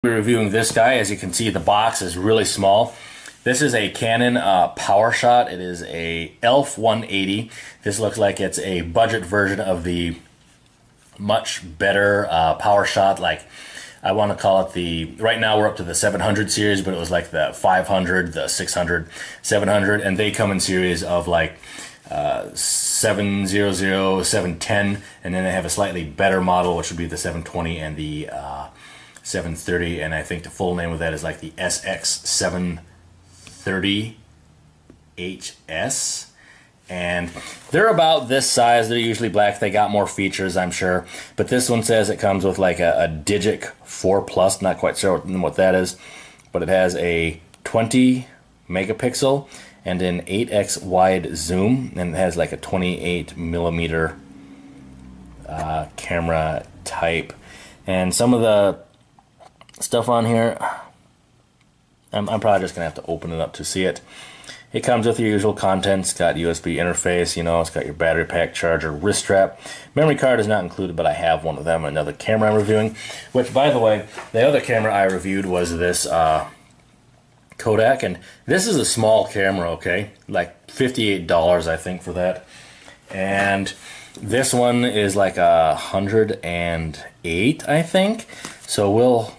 We're reviewing this guy. As you can see, the box is really small. This is a Canon PowerShot. It is a Elph 180. This looks like it's a budget version of the much better PowerShot. Like, I want to call it the, right now we're up to the 700 series, but it was like the 500, the 600, 700, and they come in series of like 700, 710, and then they have a slightly better model, which would be the 720 and the 730, and I think the full name of that is like the SX730HS. And they're about this size. They're usually black. They got more features, I'm sure. But this one says it comes with like a DIGIC 4 Plus. Not quite sure what that is. But it has a 20 megapixel and an 8x wide zoom. And it has like a 28 millimeter camera type. And some of the stuff on here, I'm probably just going to have to open it up to see it. It comes with your usual contents. It's got USB interface, you know, it's got your battery pack, charger, wrist strap. Memory card is not included, but I have one of them. Another camera I'm reviewing, which, by the way, the other camera I reviewed was this Kodak, and this is a small camera, okay? Like $58, I think, for that. And this one is like 108, I think. So we'll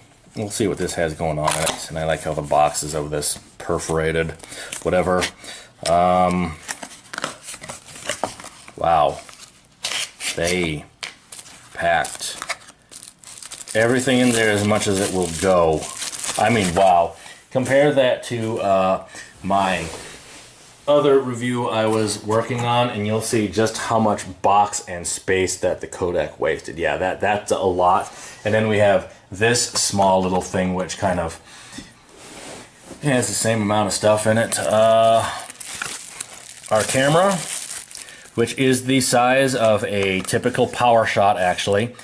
see what this has going on in it. And I like how the boxes of this perforated, whatever. Wow. They packed everything in there as much as it will go. I mean, wow. Compare that to my other review I was working on, and you'll see just how much box and space that the Kodak wasted. Yeah, that's a lot. And then we have this small little thing, which kind of has the same amount of stuff in it. Our camera, which is the size of a typical PowerShot, actually.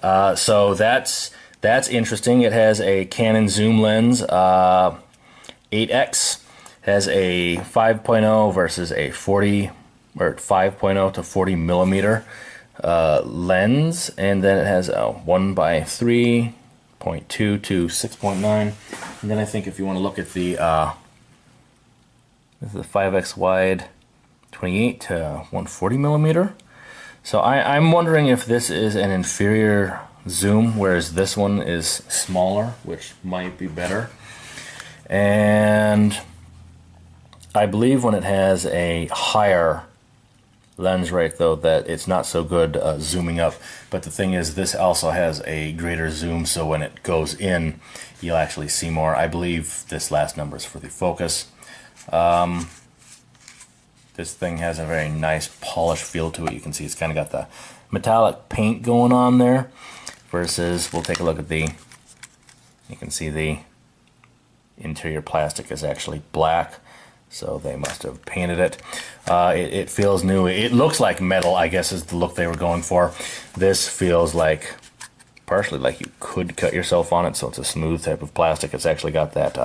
So that's interesting. It has a Canon zoom lens, 8x. Has a 5.0 versus a 40 or 5.0 to 40 millimeter lens, and then it has a 1:3.2 to 6.9, and then I think if you want to look at the this is a 5x wide, 28 to 140 millimeter. So I'm wondering if this is an inferior zoom, whereas this one is smaller, which might be better. And I believe when it has a higher lens rate, though, that it's not so good zooming up. But the thing is, this also has a greater zoom, so when it goes in, you'll actually see more. I believe this last number is for the focus. This thing has a very nice polished feel to it. You can see it's kind of got the metallic paint going on there, versus, we'll take a look at the, you can see the interior plastic is actually black. So they must have painted it. It feels new. It looks like metal, I guess, is the look they were going for. This feels like, partially like you could cut yourself on it, so it's a smooth type of plastic. It's actually got that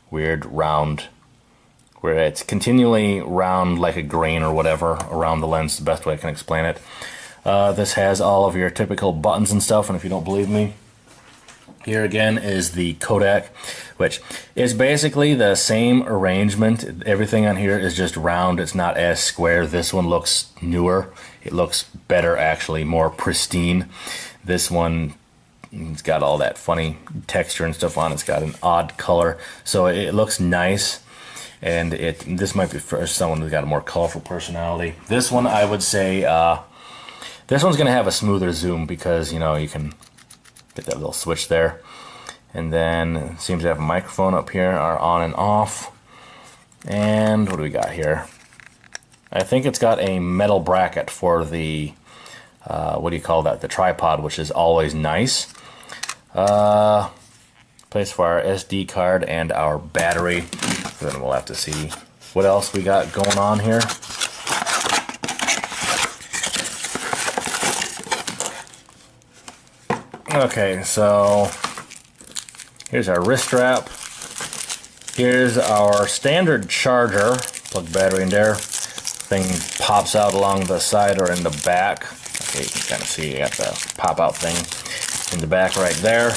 weird round, where it's continually round like a grain or whatever around the lens, the best way I can explain it. This has all of your typical buttons and stuff, and if you don't believe me, here again is the Kodak, which is basically the same arrangement. Everything on here is just round. It's not as square. This one looks newer. It looks better, actually, more pristine. This one, it's got all that funny texture and stuff on it. It's got an odd color, so it looks nice. And this might be for someone who's got a more colorful personality. This one, I would say, this one's going to have a smoother zoom because, you know, you can get that little switch there, and then it seems to have a microphone up here, our on and off. And what do we got here? I think it's got a metal bracket for the what do you call that? The tripod, which is always nice. Place for our SD card and our battery. Then we'll have to see what else we got going on here. Okay, so here's our wrist strap. Here's our standard charger. Plug battery in there. Thing pops out along the side or in the back. Okay, you can kind of see you got the pop out thing in the back right there.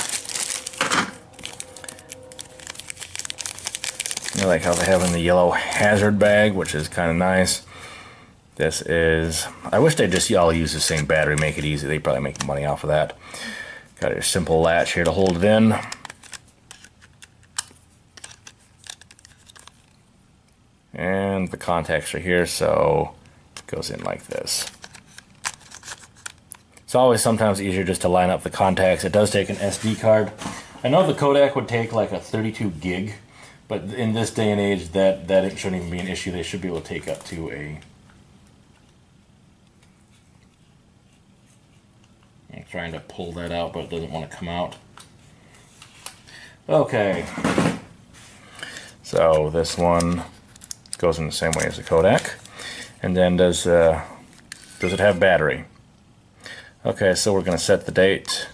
I like how they have in the yellow hazard bag, which is kind of nice. This is, I wish they'd just all use the same battery, make it easy. They probably make money off of that. Got your simple latch here to hold it in. And the contacts are here, so it goes in like this. It's always sometimes easier just to line up the contacts. It does take an SD card. I know the Kodak would take like a 32 gig, but in this day and age, that it shouldn't even be an issue. They should be able to take up to a... I'm trying to pull that out, but it doesn't want to come out. Okay. So this one goes in the same way as the Kodak. And then does it have battery? Okay, so we're going to set the date.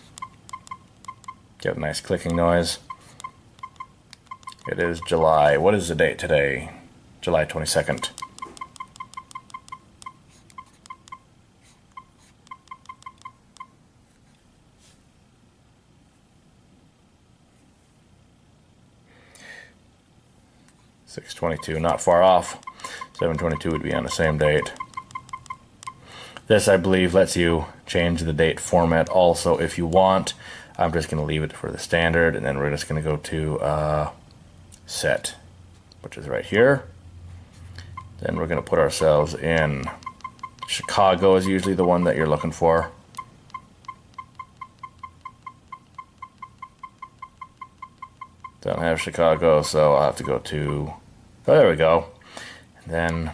Get a nice clicking noise. It is July. What is the date today? July 22nd. .622, not far off. 722 would be on the same date. This, I believe, lets you change the date format also if you want. I'm just going to leave it for the standard, and then we're just going to go to set, which is right here. Then we're going to put ourselves in Chicago is usually the one that you're looking for. Don't have Chicago, so I'll have to go to, oh, there we go. And then,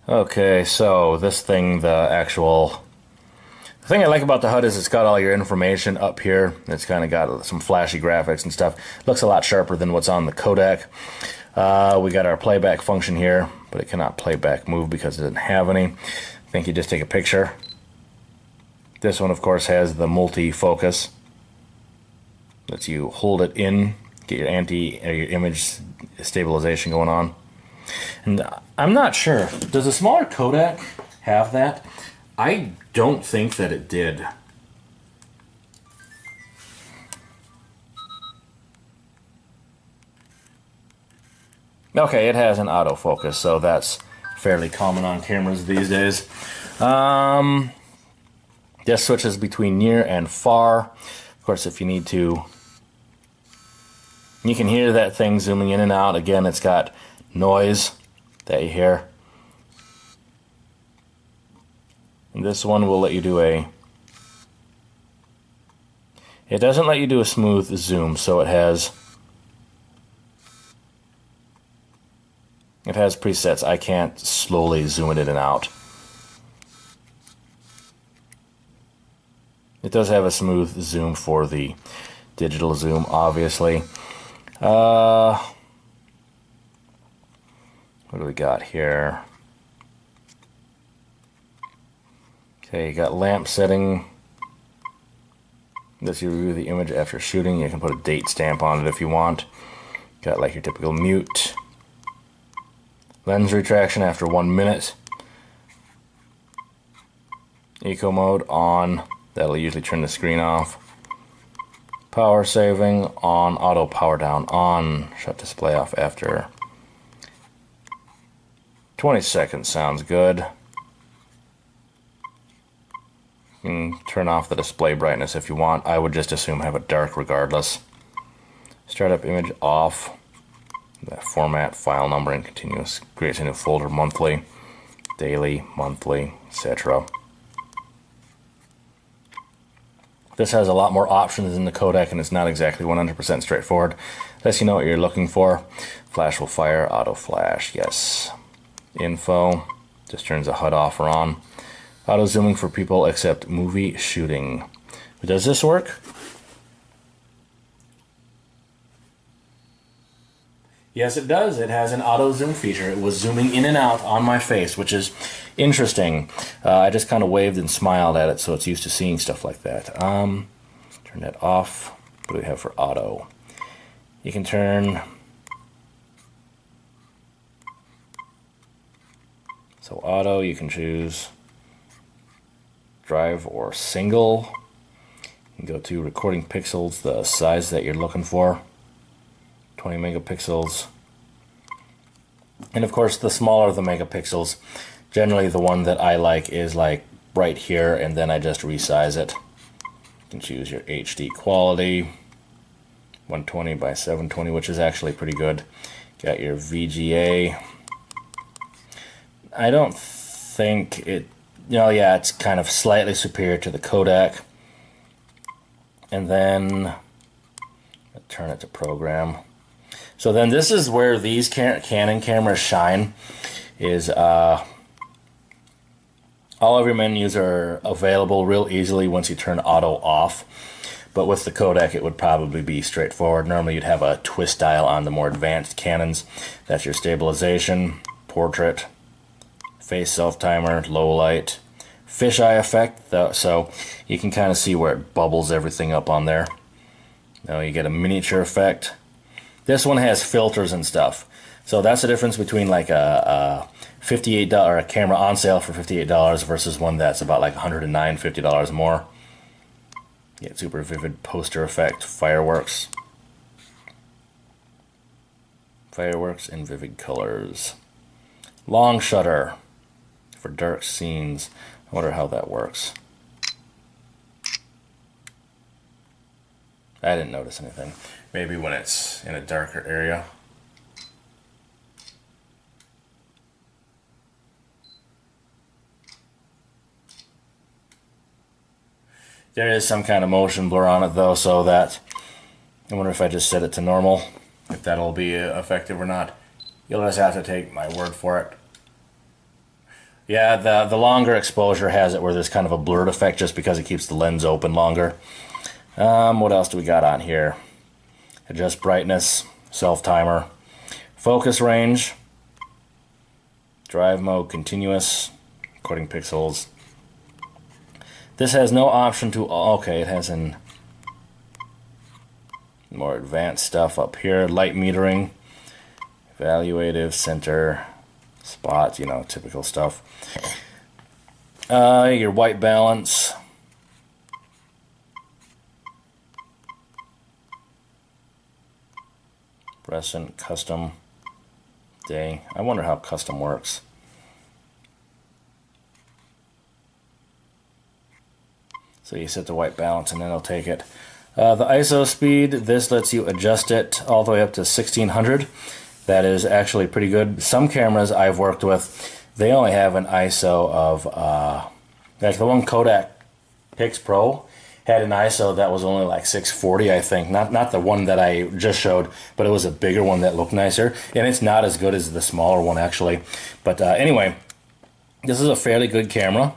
okay, so this thing, the thing I like about the HUD is it's got all your information up here. It's kind of got some flashy graphics and stuff. Looks a lot sharper than what's on the Kodak. We got our playback function here, but it cannot playback move because it doesn't have any. I think you just take a picture. This one, of course, has the multi-focus. Lets you hold it in, get your your image stabilization going on. And I'm not sure, does a smaller Kodak have that? I don't think that it did. Okay, it has an autofocus, so that's fairly common on cameras these days. This switches between near and far. Of course, if you need to, you can hear that thing zooming in and out. Again, it's got noise that you hear. And this one will let you do it doesn't let you do a smooth zoom, so it has presets. I can't slowly zoom it in and out. It does have a smooth zoom for the digital zoom, obviously. What do we got here? Okay, you got lamp setting. Lets you review the image after shooting. You can put a date stamp on it if you want. Got like your typical mute. Lens retraction after 1 minute. Eco mode on. That'll usually turn the screen off. Power saving on, auto power down on, shut display off after 20 seconds sounds good. You can turn off the display brightness if you want. I would just assume have it dark regardless. Startup image off. That format, file numbering, continuous, creates a new folder monthly, daily, monthly, etc. This has a lot more options than the Kodak, and it's not exactly 100% straightforward. Lets you know what you're looking for. Flash will fire, auto flash, yes. Info, just turns the HUD off or on. Auto zooming for people except movie shooting. But does this work? Yes, it does. It has an auto zoom feature. It was zooming in and out on my face, which is interesting. I just kind of waved and smiled at it, so it's used to seeing stuff like that. Turn that off. What do we have for auto? You can turn... So auto, you can choose drive or single. Go to recording pixels, the size that you're looking for, 20 megapixels. And of course, the smaller the megapixels, generally the one that I like is like right here, and then I just resize it. You can choose your HD quality, 120 by 720, which is actually pretty good. Got your VGA. I don't think it, yeah, it's kind of slightly superior to the Kodak. And then turn it to program. So then this is where these Canon cameras shine, is all of your menus are available real easily once you turn auto off. But with the Kodak it would probably be straightforward. Normally you'd have a twist dial on the more advanced Canons. That's your stabilization, portrait, face self-timer, low light, fisheye effect, so you can kind of see where it bubbles everything up on there. Now you get a miniature effect. This one has filters and stuff. So that's the difference between like a $58 or a camera on sale for $58 versus one that's about like $109, $50 more. You get super vivid poster effect, fireworks. Fireworks in vivid colors. Long shutter for dark scenes. I wonder how that works. I didn't notice anything. Maybe when it's in a darker area. There is some kind of motion blur on it though, so that I wonder if I just set it to normal, if that'll be effective or not. You'll just have to take my word for it. Yeah, the longer exposure has it where there's kind of a blurred effect just because it keeps the lens open longer. What else do we got on here? Adjust brightness, self-timer, focus range, drive mode, continuous, recording pixels. This has no option to, okay, it has in more advanced stuff up here, light metering, evaluative, center, spot, typical stuff. Your white balance. Fluorescent, custom, day. I wonder how custom works. So you set the white balance and then it'll take it. The ISO speed, this lets you adjust it all the way up to 1600. That is actually pretty good. Some cameras I've worked with, they only have an ISO of, like the one Kodak Pix Pro had an ISO that was only like 640, I think. Not the one that I just showed, but it was a bigger one that looked nicer. And it's not as good as the smaller one, actually. But anyway, this is a fairly good camera.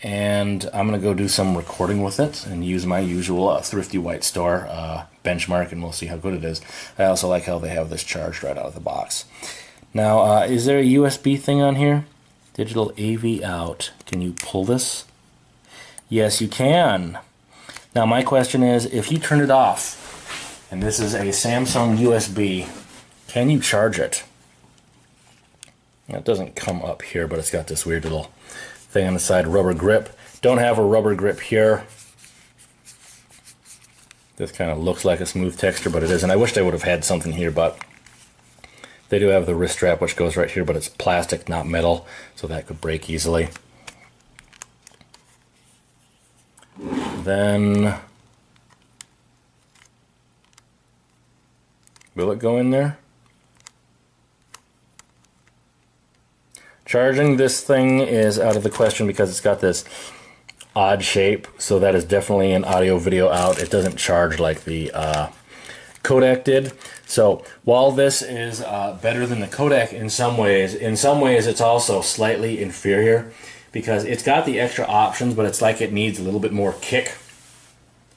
And I'm going to go do some recording with it and use my usual Thrifty White Store benchmark, and we'll see how good it is. I also like how they have this charged right out of the box. Now, is there a USB thing on here? Digital AV out. Can you pull this? Yes, you can. Now, my question is, if you turn it off, and this is a Samsung USB, can you charge it? It doesn't come up here, but it's got this weird little thing on the side, rubber grip. Don't have a rubber grip here. This kind of looks like a smooth texture, but it isn't. I wish they would have had something here, but they do have the wrist strap, which goes right here, but it's plastic, not metal, so that could break easily. Then, will it go in there? Charging this thing is out of the question because it's got this odd shape, so that is definitely an audio video out. It doesn't charge like the Kodak did. So while this is better than the Kodak in some ways it's also slightly inferior because it's got the extra options, but it's like it needs a little bit more kick.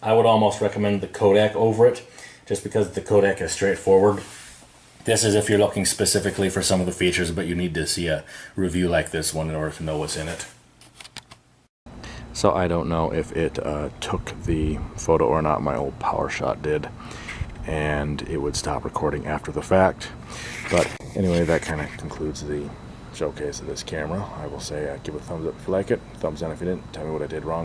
I would almost recommend the Kodak over it, just because the Kodak is straightforward. This is if you're looking specifically for some of the features, but you need to see a review like this one in order to know what's in it. So I don't know if it took the photo or not. My old PowerShot did, and it would stop recording after the fact. But anyway, that kind of concludes the showcase of this camera. I will say give it a thumbs up if you like it, thumbs down if you didn't. Tell me what I did wrong.